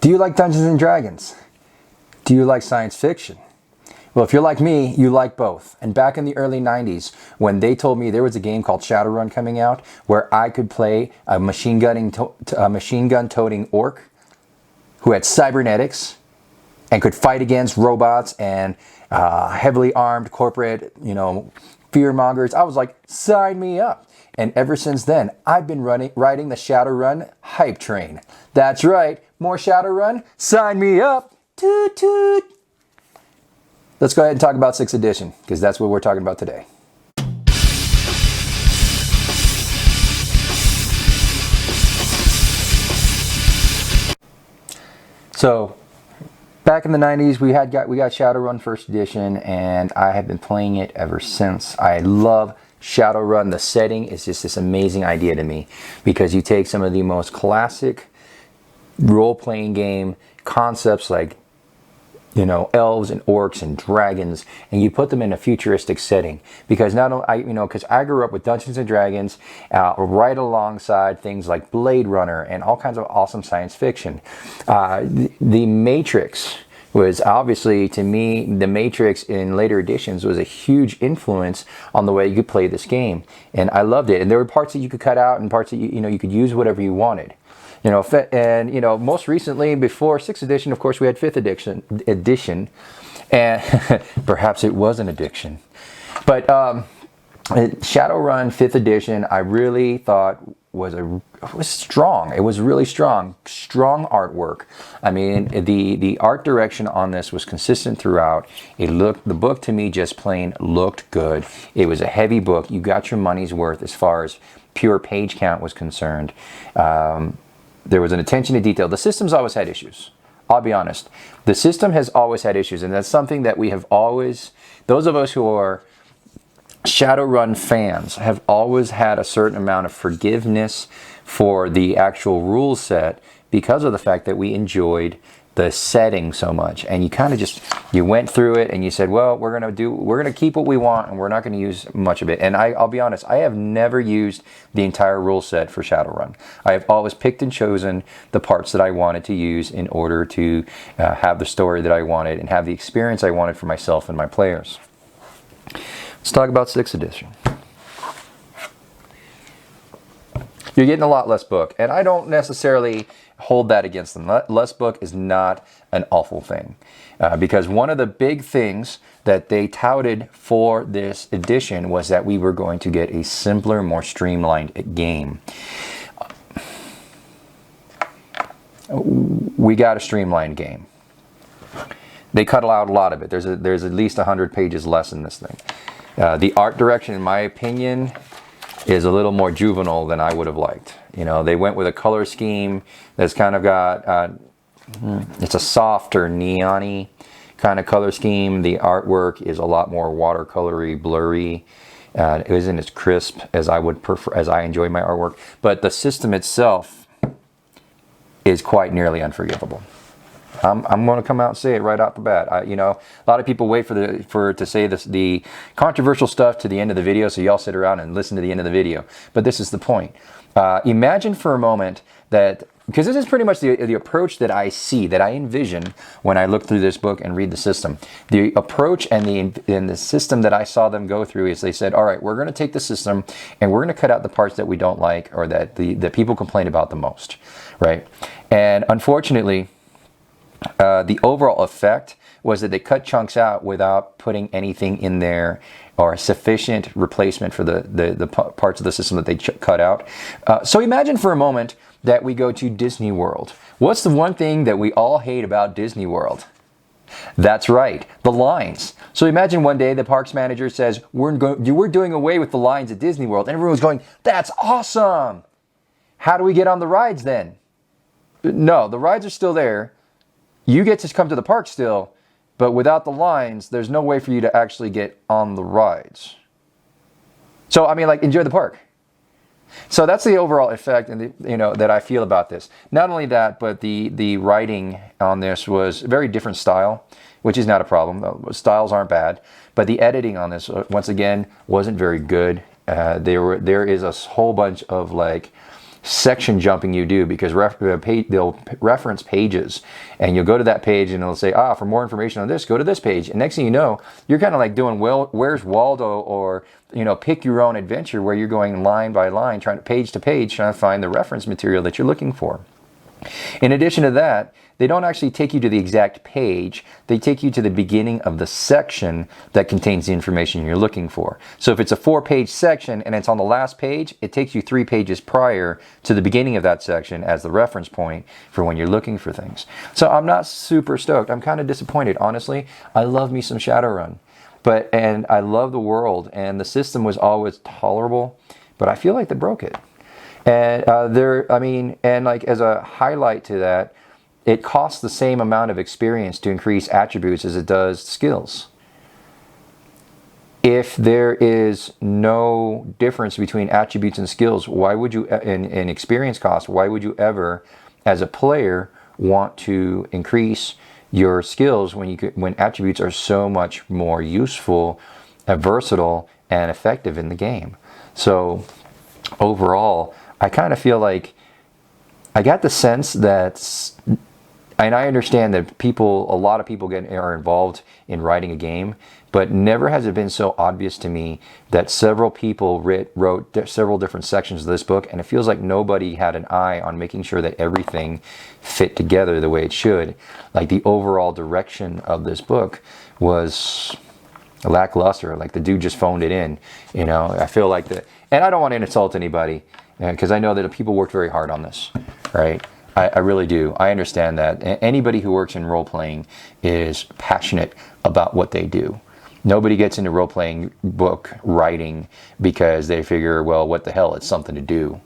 Do you like Dungeons and Dragons? Do you like science fiction? Well, if you're like me, you like both. And back in the early 90s, when they told me there was a game called Shadowrun coming out where I could play a machine gun toting orc who had cybernetics and could fight against robots and heavily armed corporate, fearmongers, I was like, sign me up. And ever since then, I've been riding the Shadowrun hype train. That's right, more Shadowrun, sign me up. Toot toot. Let's go ahead and talk about 6th edition, because that's what we're talking about today. So, back in the 90s, we got Shadowrun 1st edition, and I have been playing it ever since. I love Shadowrun. The setting is just this amazing idea to me, because you take some of the most classic role-playing game concepts like elves and orcs and dragons, and you put them in a futuristic setting. Because because I grew up with Dungeons and Dragons, right alongside things like Blade Runner and all kinds of awesome science fiction. The Matrix was obviously, to me, the Matrix in later editions was a huge influence on the way you could play this game, and I loved it. And there were parts that you could cut out and parts that you could use whatever you wanted. Most recently, before 6th edition, of course, we had 5th edition, and perhaps it was an addiction. But Shadowrun 5th edition, I really thought was strong. It was really strong artwork. I mean, the art direction on this was consistent throughout. The book to me just plain looked good. It was a heavy book. You got your money's worth as far as pure page count was concerned. There was an attention to detail. The system's always had issues. I'll be honest. The system has always had issues, and that's something that we have always, those of us who are Shadowrun fans, have always had a certain amount of forgiveness for the actual rule set because of the fact that we enjoyed the setting so much. And you kind of you went through it and you said, well, we're going to keep what we want and we're not going to use much of it. And I'll be honest, I have never used the entire rule set for Shadowrun. I have always picked and chosen the parts that I wanted to use in order to have the story that I wanted and have the experience I wanted for myself and my players. Let's talk about 6th edition. You're getting a lot less book, and I don't necessarily hold that against them. Less book is not an awful thing, because one of the big things that they touted for this edition was that we were going to get a simpler, more streamlined game. We got a streamlined game. They cut out a lot of it. There's at least 100 pages less in this thing. The art direction, in my opinion, is a little more juvenile than I would have liked. They went with a color scheme that's kind of got, it's a softer neon-y kind of color scheme. The artwork is a lot more watercolory, blurry. It isn't as crisp as I would prefer, as I enjoy my artwork. But the system itself is quite nearly unforgivable. I'm going to come out and say it right off the bat. A lot of people wait to say the controversial stuff to the end of the video, so y'all sit around and listen to the end of the video. But this is the point. Imagine for a moment that, because this is pretty much the approach that I see, that I envision when I look through this book and read the system. The approach and the system that I saw them go through is they said, all right, we're going to take the system and we're going to cut out the parts that we don't like or that the people complain about the most, right? And unfortunately, the overall effect was that they cut chunks out without putting anything in there or a sufficient replacement for the parts of the system that they cut out. So imagine for a moment that we go to Disney World. What's the one thing that we all hate about Disney World? That's right, the lines. So imagine one day the parks manager says, we're doing away with the lines at Disney World. And everyone's going, that's awesome! How do we get on the rides then? No, the rides are still there. You get to come to the park still, but without the lines, there's no way for you to actually get on the rides. So, enjoy the park. So that's the overall effect, and that I feel about this. Not only that, but the writing on this was a very different style, which is not a problem. The styles aren't bad, but the editing on this, once again, wasn't very good. There is a whole bunch of section jumping you do, because they'll reference pages, and you'll go to that page and it'll say, for more information on this, go to this page. And next thing you know, you're kind of like doing, well, Where's Waldo, or Pick Your Own Adventure, where you're going line by line, page to page, trying to find the reference material that you're looking for. In addition to that, they don't actually take you to the exact page. They take you to the beginning of the section that contains the information you're looking for. So if it's a 4-page section and it's on the last page, it takes you 3 pages prior to the beginning of that section as the reference point for when you're looking for things. So I'm not super stoked. I'm kind of disappointed, honestly. I love me some Shadowrun, and I love the world, and the system was always tolerable, but I feel like they broke it. And like as a highlight to that, it costs the same amount of experience to increase attributes as it does skills. If there is no difference between attributes and skills, why would you, in experience cost, why would you ever, as a player, want to increase your skills when attributes are so much more useful, versatile, and effective in the game? So overall, I kind of feel like I got the sense that, and I understand that a lot of people are involved in writing a game, but never has it been so obvious to me that several people wrote several different sections of this book, and it feels like nobody had an eye on making sure that everything fit together the way it should. Like the overall direction of this book was lackluster. Like the dude just phoned it in. I feel like and I don't want to insult anybody, because I know that people worked very hard on this, right? I really do. I understand that. Anybody who works in role-playing is passionate about what they do. Nobody gets into role-playing book writing because they figure, well, what the hell, it's something to do.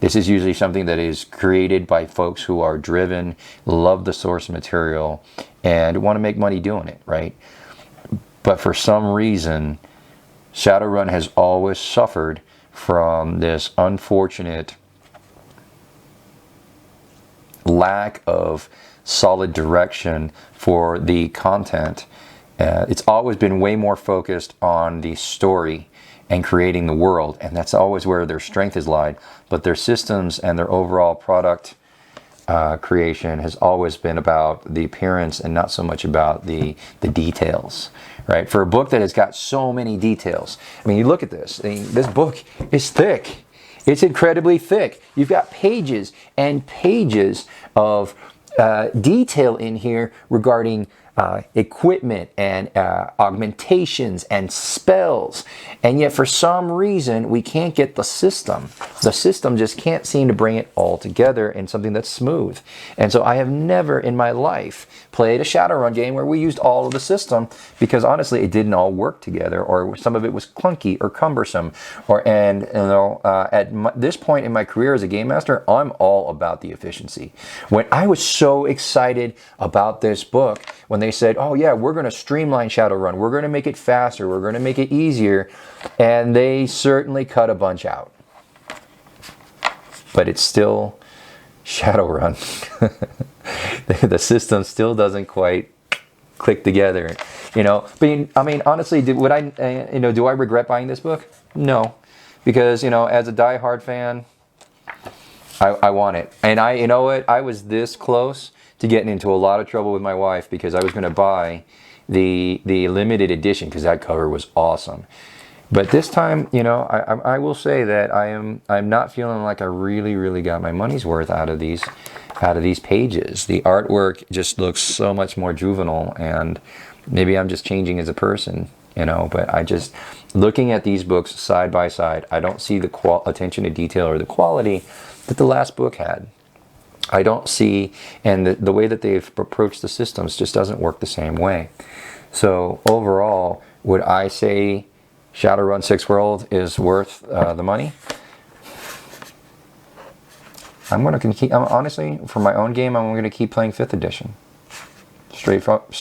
This is usually something that is created by folks who are driven, love the source material, and want to make money doing it, right? But for some reason, Shadowrun has always suffered from this unfortunate lack of solid direction for the content. It's always been way more focused on the story and creating the world, and that's always where their strength has lied. But their systems and their overall product creation has always been about the appearance and not so much about the details, right? For a book that has got so many details, I mean, you look at this. This book is thick. It's incredibly thick. You've got pages and pages of detail in here regarding equipment and augmentations and spells, and yet for some reason we can't get the system. The system just can't seem to bring it all together in something that's smooth. And so I have never in my life played a Shadowrun game where we used all of the system, because honestly it didn't all work together, or some of it was clunky or cumbersome. At this point in my career as a game master, I'm all about the efficiency. When I was so excited about this book, when they said, oh yeah, we're going to streamline Shadowrun, we're going to make it faster, we're going to make it easier, and they certainly cut a bunch out. But it's still Shadowrun. The system still doesn't quite click together, But I mean, honestly, do I regret buying this book? No, because as a diehard fan, I want it, and I was this close to getting into a lot of trouble with my wife because I was going to buy the limited edition because that cover was awesome. But this time, I will say that I'm not feeling like I really got my money's worth out of these pages. The artwork just looks so much more juvenile, and maybe I'm just changing as a person, but I just, looking at these books side by side, I don't see the attention to detail or the quality that the last book had. I don't see, and the way that they've approached the systems just doesn't work the same way. So overall, would I say Shadowrun Sixth World is worth the money? Honestly, for my own game, I'm going to keep playing 5th edition. Straight up,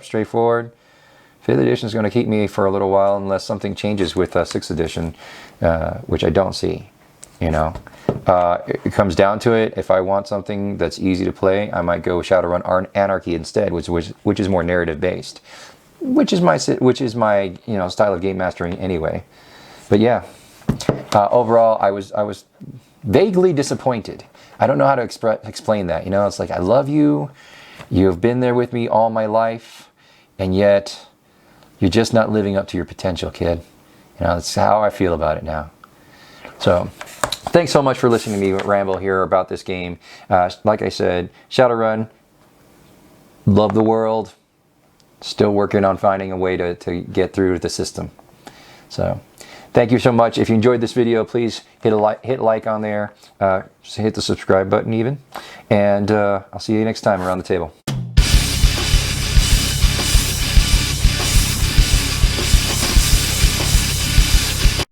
straightforward. 5th edition is going to keep me for a little while unless something changes with 6th edition, which I don't see. It comes down to it. If I want something that's easy to play, I might go Shadowrun Anarchy instead, which is more narrative based, which is my style of game mastering anyway. But yeah, overall, I was vaguely disappointed. I don't know how to explain that. You know, it's like, I love you. You've been there with me all my life. And yet, you're just not living up to your potential, kid. You know, that's how I feel about it now. So, thanks so much for listening to me ramble here about this game. Like I said, Shadowrun, love the world. Still working on finding a way to get through the system. So, thank you so much. If you enjoyed this video, please hit like on there. Hit the subscribe button even. And I'll see you next time around the table.